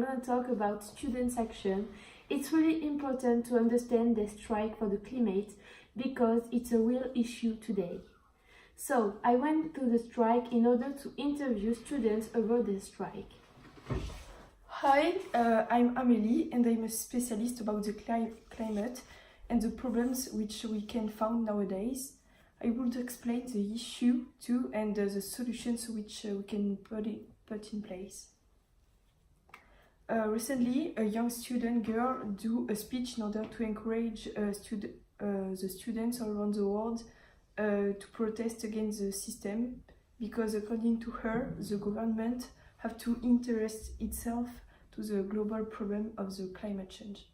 want to talk about students' action. It's really important to understand the strike for the climate because it's a real issue today. So, I went to the strike in order to interview students about the strike. Hi, I'm Amélie and I'm a specialist about the climate and the problems which we can find nowadays. I would explain the issue too and the solutions which we can put in place. Recently, a young student girl do a speech in order to encourage the students around the world to protest against the system, because according to her, the government have to interest itself to the global problem of the climate change.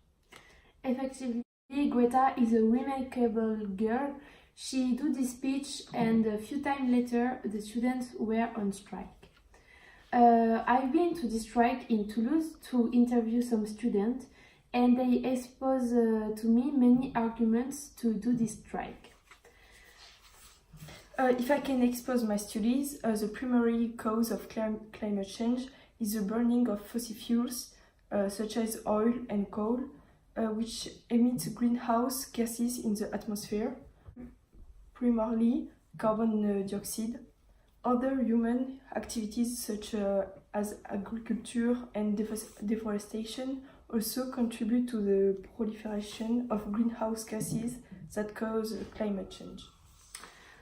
Effectively, Greta is a remarkable girl. She do this speech and a few times later the students were on strike. I've been to this strike in Toulouse to interview some students and they expose to me many arguments to do this strike. If I can expose my studies, the primary cause of climate change is the burning of fossil fuels such as oil and coal, which emit greenhouse gases in the atmosphere, primarily carbon dioxide. Other human activities such as agriculture and deforestation also contribute to the proliferation of greenhouse gases that cause climate change.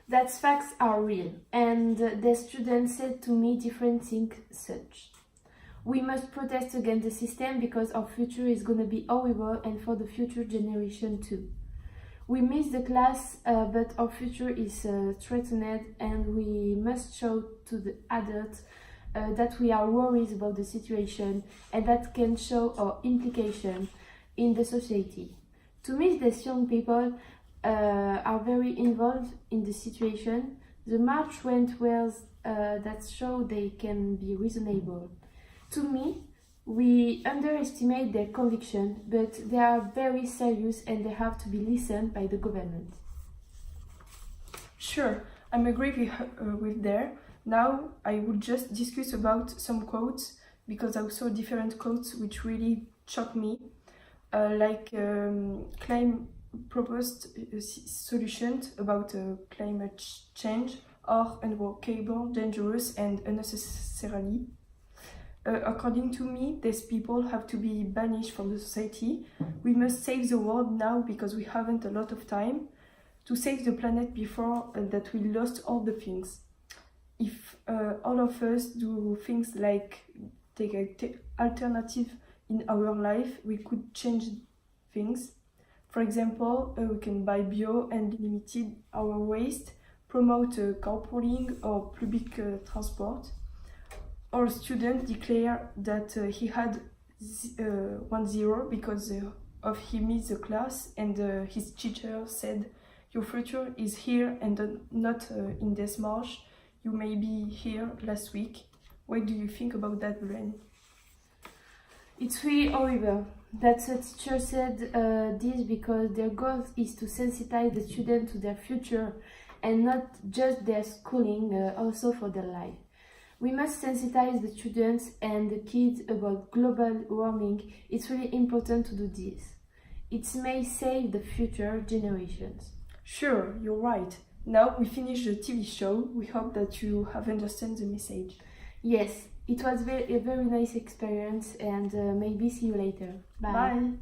That facts are real, and the students said to me different things such. We must protest against the system because our future is going to be horrible and for the future generation too. We miss the class, but our future is threatened and we must show to the adults that we are worried about the situation and that can show our implication in the society. To me, these young people are very involved in the situation. The march went well, that show they can be reasonable. To me, we underestimate their conviction, but they are very serious and they have to be listened by the government. Sure, I'm agree with there. Now I would just discuss about some quotes, because I saw different quotes which really shocked me, like claim proposed solutions about climate change are unworkable, dangerous and unnecessarily. According to me, these people have to be banished from the society. We must save the world now because we haven't a lot of time to save the planet before that we lost all the things. If all of us do things like take an alternative in our life, we could change things. For example, we can buy bio and limit our waste, promote carpooling or public transport. Our student declared that he had 1-0 because of he missed the class, and his teacher said, "Your future is here and not in this march. You may be here last week." What do you think about that, Bren? It's really horrible that the teacher said this because their goal is to sensitize the student to their future and not just their schooling, also for their life. We must sensitize the students and the kids about global warming. It's really important to do this. It may save the future generations. Sure, you're right. Now we finish the TV show. We hope that you have understood the message. Yes, it was a very nice experience and maybe see you later. Bye. Bye.